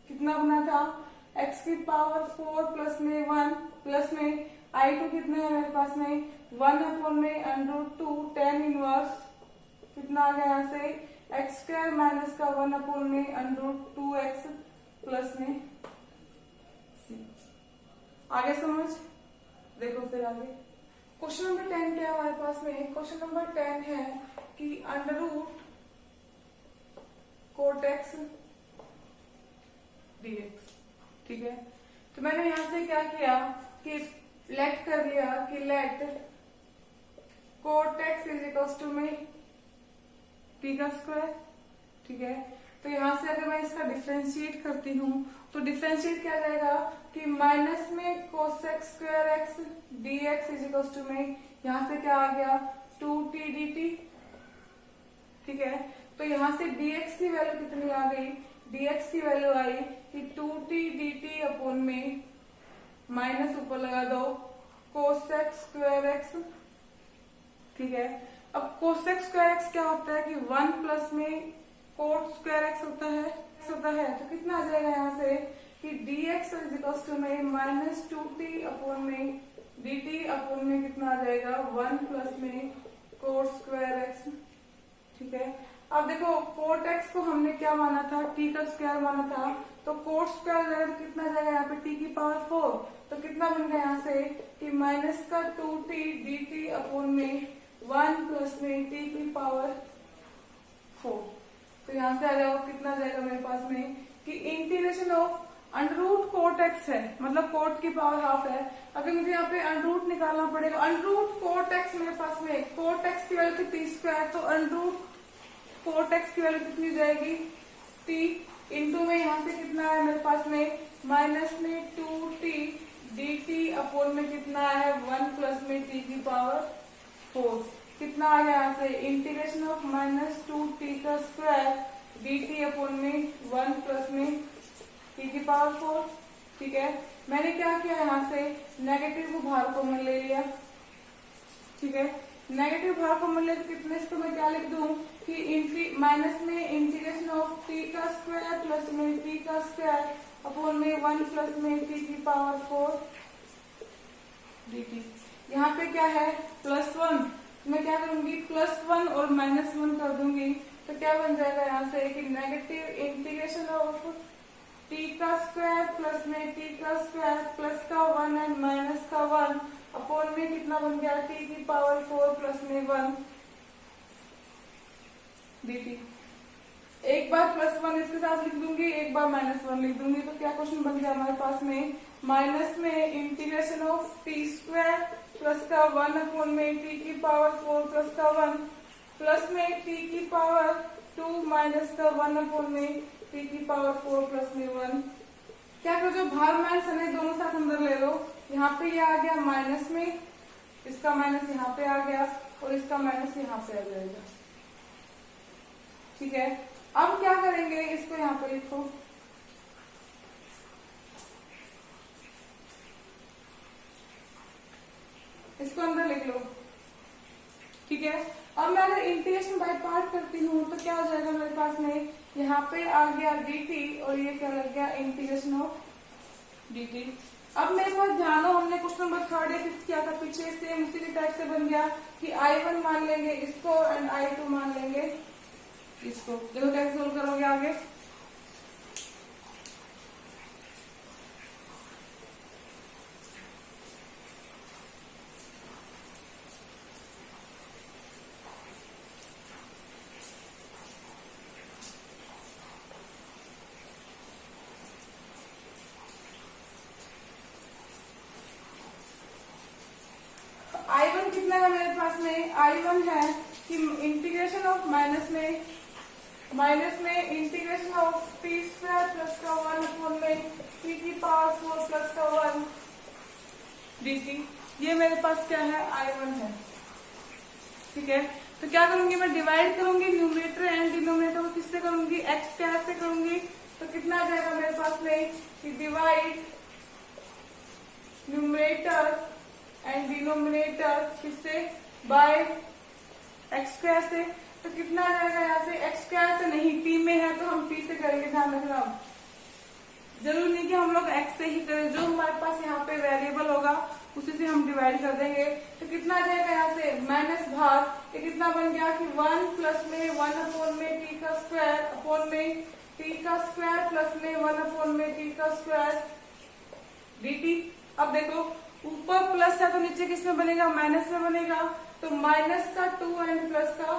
कितना बना था x की पावर 4 प्लस में 1 प्लस में I2 कितना है मेरे पास में 1 अपॉन में √2 tan इनवर्स कितना आ गया यहाँ से एक्स स्क्वायर माइनस का 1 अपॉन में √2x प्लस में c। आगे समझ, देखो फिर आगे क्वेश्चन नंबर 10 क्या है हमारे पास में। क्वेश्चन नंबर 10 है कि √ cot x dx। ठीक है, तो मैंने यहां से क्या किया कि लेट कर लिया कि let cot x is equal to में t का स्क्वायर। ठीक है, तो यहां से अगर मैं इसका डिफरेंशिएट करती हूँ तो डिफरेंशिएट क्या जाएगा कि माइनस में cosec square x dx is equal to में यहाँ से क्या आ गया 2t dt। ठीक है, तो यहाँ से dx की वैल्यू कितनी आ गई, dx की वैल्यू आई कि 2t dt अपॉन में माइनस ऊपर लगा दो cosec स्क्वायर x। ठीक है, अब cosec स्क्वायर x क्या होता है कि 1 प्लस में cot स्क्वायर x होता है। तो कितना आ जाएगा यहाँ से कि dx इज इक्वल टू में -2t अपॉन में dt अपोन में कितना आ जाएगा 1 प्लस में कोट स्क्वायर एक्स। ठीक है, अब देखो कोट एक्स को हमने क्या माना था, t का स्क्वायर माना था, तो कोट स्क्वायर जाएगा तो कितना जाएगा यहाँ पे t की पावर 4, तो कितना बन गया यहाँ से कि माइनस का 2t dt अपोन में 1 प्लस में t की पावर 4। तो यहाँ से आ जाएगा कितना जाएगा मेरे पास में कि integration of under root cot x है, मतलब कोट की पावर हाफ है। अगर मुझे यहाँ पे अंडर रूट निकालना पड़ेगा, अंडर रूट कोट एक्स मेरे पास में, कोट एक्स की वैल्यू थी टी स्क्वायर, तो अंडर रूट कोट एक्स की वैल्यू कितनी जाएगी टी इंटू में यहाँ से कितना है मेरे पास में माइनस में 2t dt अपोन में कितना है 1 प्लस में t की पावर 4। कितना आ गया यहाँ से इंटीग्रेशन ऑफ माइनस 2t का स्क्वायर dt अपोन में 1 प्लस में t की पावर 4। ठीक है, मैंने क्या किया यहाँ से नेगेटिव को बाहर कॉमन ले लिया। ठीक है, नेगेटिव भाग को मिले तो कितने, इसको मैं क्या लिख दूं कि माइनस में इंटीग्रेशन ऑफ t का स्क्वायर प्लस में t का स्क्वायर अपोन में 1 प्लस में t की पावर 4 dt। यहाँ पे क्या है +1, मैं क्या करूंगी +1 और -1 कर दूंगी, तो क्या बन जाएगा यहाँ से कि नेगेटिव इंटीग्रेशन ऑफ t का स्क्वायर प्लस में t का स्क्वायर प्लस का 1 एंड माइनस का 1 अपोन में कितना बन गया t की पावर 4 प्लस में 1 dt। एक बार +1 इसके साथ लिख दूंगी, एक बार -1 लिख दूंगी, तो क्या क्वेश्चन बन गया हमारे पास में माइनस में integration of t square plus का 1 अपोन में t की पावर 4 प्लस का 1 प्लस में t की पावर 2 माइनस का 1 अपोन में t की पावर 4 प्लस में 1। क्या करो जो भार माइनस है दोनों साथ अंदर ले लो, यहाँ पे ये आ गया माइनस में, इसका माइनस यहाँ पे आ गया और इसका माइनस यहाँ पे आ जाएगा। ठीक है, अब क्या करेंगे, इसको यहाँ पे लिखो, इसको अंदर लिख लो। ठीक है, अब मैं अगर इंटीग्रेशन बाय पार्ट करती हूँ तो क्या हो जाएगा मेरे पास में, यहाँ पे आ गया dt और ये क्या लग गया इंटीग्रेशन ऑफ dt। अब मेरे पास ध्यान हो, हमने क्वेश्चन नंबर 3rd या 5th किया था पीछे, सेम उसी के टाइप से बन गया कि I1 मान लेंगे इसको एंड I2 मान लेंगे इसको। देखो कैसे सोल्व करोगे आगे। I1 कितना है मेरे पास में, I1 है कि इंटीग्रेशन ऑफ माइनस में integration of T square plus का 1 अपोन में t की पावर 4 प्लस का 1 dt। ये मेरे पास क्या है I1 है। ठीक है, तो क्या करूंगी मैं डिवाइड करूंगी न्यूमरेटर एंड डिनोमिनेटर को, किससे करूंगी x स्क्वायर से करूंगी, तो कितना आ जाएगा मेरे पास में कि डिवाइड न्यूमरेटर एंड डिनोमिनेटर किससे बाय एक्स स्क्वायर से। तो कितना आ जाएगा यहाँ से एक्स स्क्वायर से नहीं, t में है तो हम t से करेंगे, ध्यान रखना। जरूर नहीं कि हम लोग x से ही करें, जो हमारे पास यहाँ पे वेरिएबल होगा उसी से हम डिवाइड कर देंगे। तो कितना आ जाएगा यहाँ से माइनस भाग, ये कितना बन गया कि 1 प्लस में 1 अपोन में t का स्क्वायर अपोन में t का स्क्वायर प्लस में 1 अपोन में t का स्क्वायर dt। अब देखो ऊपर प्लस है तो नीचे किस में बनेगा माइनस में बनेगा, तो माइनस का 2 एंड प्लस का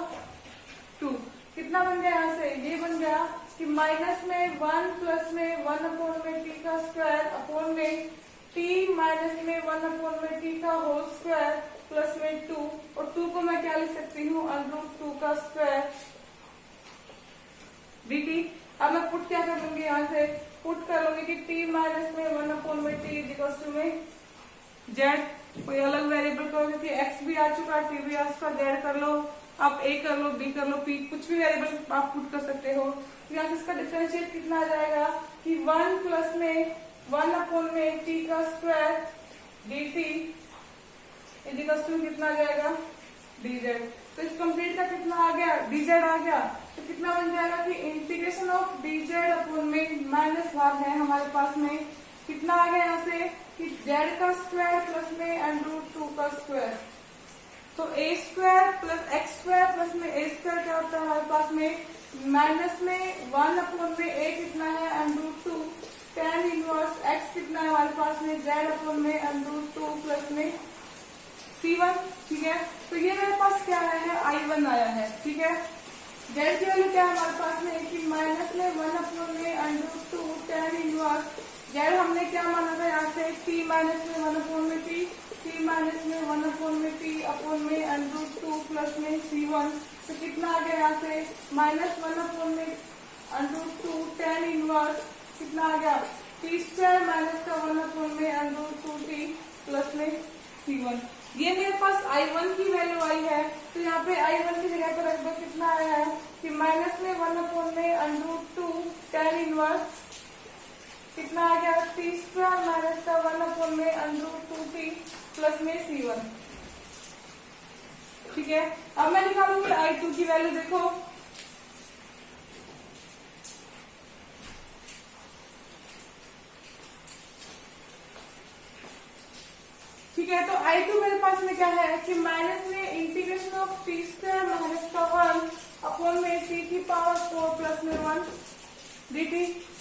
2 कितना बन गया यहाँ से, ये बन गया कि माइनस में 1 प्लस में 1 अपोन में t का स्क्वायर अपोन में t माइनस में 1 अपोन में t का होल स्क्वायर प्लस में 2, और 2 को मैं क्या लिख सकती हूँ √2 का स्क्वायर dt। अब मैं पुट क्या कर दूंगी, यहाँ से पुट कर लूंगी कि t माइनस में 1 अपोन में t इक्वल्स टू में z, कोई अलग वेरिएबल करोगे कि x भी आ चुका है t भी आ चुका, z कर लो, आप a कर लो, b कर लो, p कुछ भी वेरिएबल आप पुट कर सकते हो। यहाँ से इसका डिफरेंशिएट कितना आ जाएगा कि 1 प्लस में 1 अपोन में t का स्क्वायर dt इक्वल्स टू कितना आ जाएगा dz। तो इस कंप्लीट का कितना आ गया dz आ गया, तो कितना बन जाएगा कि इंटीग्रेशन ऑफ dz अपोन में माइनस भाग है हमारे पास में, कितना आ गया यहाँ से कि जेड का स्क्वायर प्लस में √2 का स्क्वायर, तो a square plus x square plus में ए स्क्वायर क्या होता है हमारे पास में माइनस में 1 में ए कितना है √2 tan इनवर्स एक्स कितना है हमारे पास में z √2 प्लस में C1। ठीक है, तो ये मेरे पास क्या आया है I1 आया है। ठीक है, जेड की वैल्यू क्या है हमारे पास में कि माइनस में 1 √2 tan इनवर्स जेड हमने क्या माना था यहाँ से t माइनस में 1 t t माइनस में 1 t अपॉन में √2 प्लस में C1। तो कितना आ गया यहाँ से माइनस 1 √2 tan इनवर्स कितना आ गया t स्क्वायर माइनस का 1 √2 t प्लस में C1। ये मेरे पास I1 की वैल्यू आई है, तो यहाँ पे I1 की जगह पर रख दो, कितना आया है कि माइनस में 1 √2 tan इनवर्स कितना आ गया t स्क्वायर माइनस का 1 √2 t प्लस में C1। ठीक है, अब मैं निकालूंगी I2 की वैल्यू। देखो ठीक है, तो I2 मेरे पास में क्या है कि माइनस में integration of t square minus का 1 अपॉन में t की पावर 4 प्लस में 1 dt।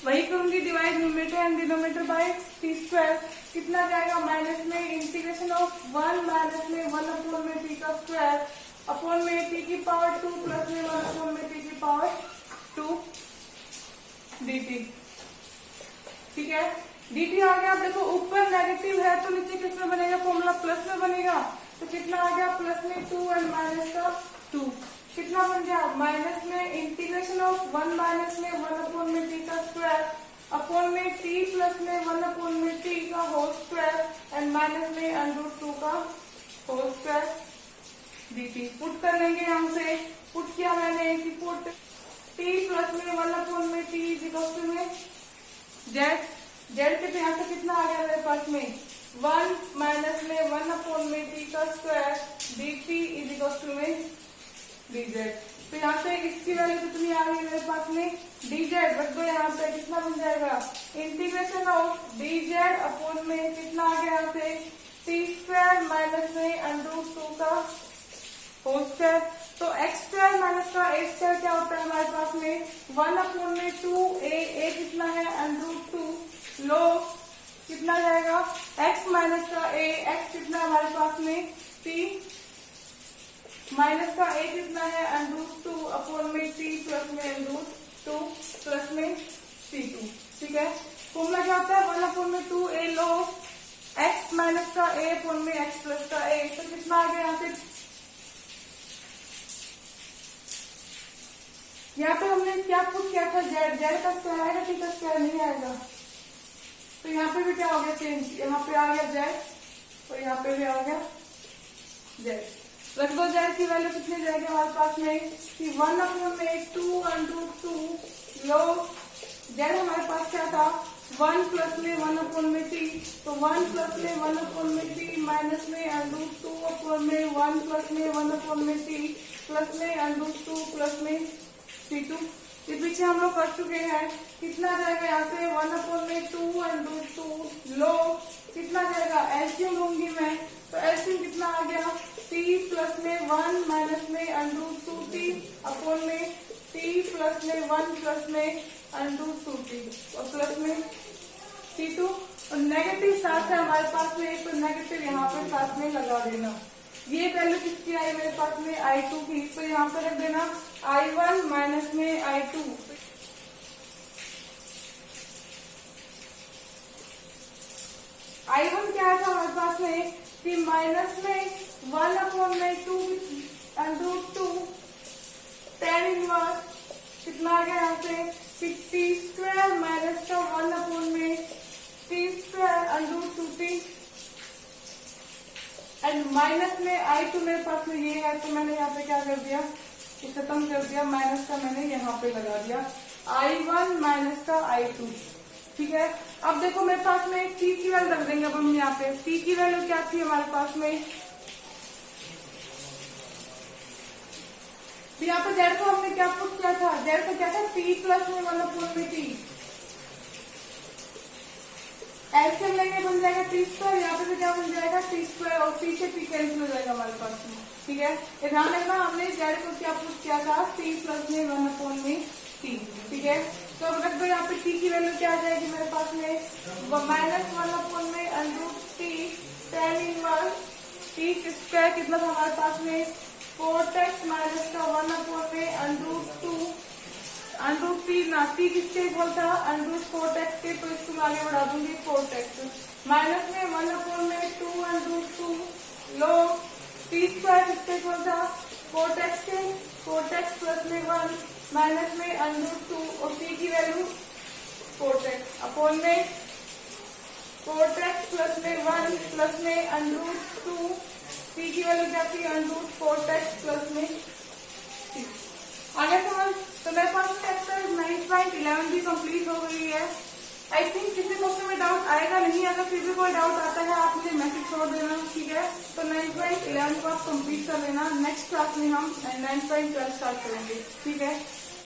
वही करूंगी divide numerator and denominator by t square, कितना जाएगा माइनस में इंटीग्रेशन ऑफ 1 माइनस में 1 अपॉन में t का स्क्वायर अपॉन में t की पावर 2 प्लस में 1 अपॉन में t की पावर 2 dt। ठीक है, dt आ गया। देखो ऊपर नेगेटिव है तो नीचे किस में बनेगा फॉर्मूला प्लस में बनेगा, तो कितना आ गया प्लस में 2 एंड माइनस का 2 कितना बन गया माइनस में इंटीग्रेशन ऑफ 1 माइनस में 1 अपॉन में t का स्क्वायर अपॉन में t प्लस में 1 अपॉन में t का होल स्क्वायर एंड माइनस में √2 का होल स्क्वायर dt। पुट कर लेंगे यहाँ से, पुट किया मैंने कि पुट t प्लस में 1 अपॉन में t इक्वल में जेड के यहाँ से कितना आ गया मेरे पास में 1 माइनस में 1 अपॉन में t का स्क्वायर dt इज इक्वल में dz। तो यहाँ पे इसकी वैल्यू कितनी आ गई मेरे पास में dz रख दो, यहाँ पे कितना बन जाएगा इंटीग्रेशन ऑफ dz अपॉन में कितना आ गया यहाँ से t स्क्वायर माइनस में √2 का होल स्क्वायर। तो x स्क्वायर माइनस का a स्क्वायर क्या होता है हमारे पास में 1 अपॉन में 2a कितना है √2 लो कितना जाएगा x माइनस का a x कितना हमारे पास में t माइनस का a कितना है √2 अपॉन में t प्लस में √2 प्लस में c2। ठीक है, फॉर्मूला क्या होता है 1 अपॉन में 2a लो x माइनस का a अपॉन में x प्लस का a। तो कितना आ गया यहाँ पे हमने क्या पुट किया था जेड का स्क्वायर आएगा t का स्क्वायर नहीं आएगा, तो यहाँ पे भी क्या हो गया चेंज, यहाँ पे आ गया जेड और यहाँ पे भी आ गया जेड। रख दो जेड की वैल्यू कितनी जाएगी हमारे पास में कि 1 अपॉन में 2 √2 लो जेड हमारे पास क्या था 1 प्लस में 1 अपॉन में t, तो 1 प्लस में 1 अपॉन में t माइनस में √2 अपॉन में 1 प्लस में 1 अपॉन में t प्लस में √2 प्लस में c2। ये पीछे हम लोग कर चुके हैं, कितना जाएगा यहाँ से 1 अपॉन में 2 √2 लो कितना जाएगा एलसीएम लूंगी मैं, तो एलसीएम कितना आ गया t प्लस में 1 माइनस में √2t अपॉन में t प्लस में 1 प्लस में √2t और प्लस में c2। और नेगेटिव साथ है हमारे पास में, तो नेगेटिव यहाँ पे साथ में लगा देना। ये वैल्यू किसकी आई मेरे पास में I2 की, तो यहाँ पे रख देना I1 माइनस में I2। I1 क्या था हमारे पास में कि माइनस में 1 अपॉन में 2 √2 tan इनवर्स कितना आ गया यहाँ से कि t स्क्वायर माइनस का 1 अपॉन में t square √2t and minus में I2 मेरे पास में ये है, तो मैंने यहाँ पे क्या कर दिया ये खत्म कर दिया, माइनस का मैंने यहाँ पे लगा दिया I1 माइनस का I2। ठीक है, अब देखो मेरे पास में t की वैल्यू रख देंगे। अब हम यहाँ पे t की वैल्यू क्या थी हमारे पास में, तो यहाँ पे जेड को हमने क्या पुट किया था, जेड को क्या था t प्लस में 1 अपॉन में t, एलसीएम लेंगे बन जाएगा टी स्क्वायर, यहाँ पे भी क्या बन जाएगा टी स्क्वायर और टी से टी कैंसिल हो जाएगा हमारे पास में। ठीक है, ध्यान रखना हमने जेड को क्या पुट किया था टी प्लस में 1 में टी। ठीक है, तो अब रख दो यहाँ पे टी की वैल्यू क्या आ जाएगी मेरे पास में -1 में under root T tan inverse T square कितना था हमारे पास में 4x माइनस का 1 में अंडरूट टी ना टी किसके इक्वल था अंडरूट 4x के, तो इसको मैं आगे बढ़ा दूंगी 4x माइनस में 1 में 2 अंडरूट 2 लोग टी स्क्वायर किसके इक्वल था 4x के 4x प्लस में 1 माइनस में अंडरूट 2 और टी की वैल्यू 4x अपॉन में 4x प्लस में 1 प्लस में अंडरूट 2 टी की वैल्यू क्या थी अंडरूट 4x प्लस में 6। आगे समझ, तो मेरे पास एक्सरसाइज 9.11 भी कंप्लीट हो गई है। आई थिंक किसी क्वेश्चन में डाउट आएगा नहीं, अगर फिर भी कोई डाउट आता है आप मुझे मैसेज छोड़ देना। ठीक है, तो 9.11 को आप कंप्लीट कर लेना, नेक्स्ट क्लास में हम 9.12 स्टार्ट करेंगे। ठीक है।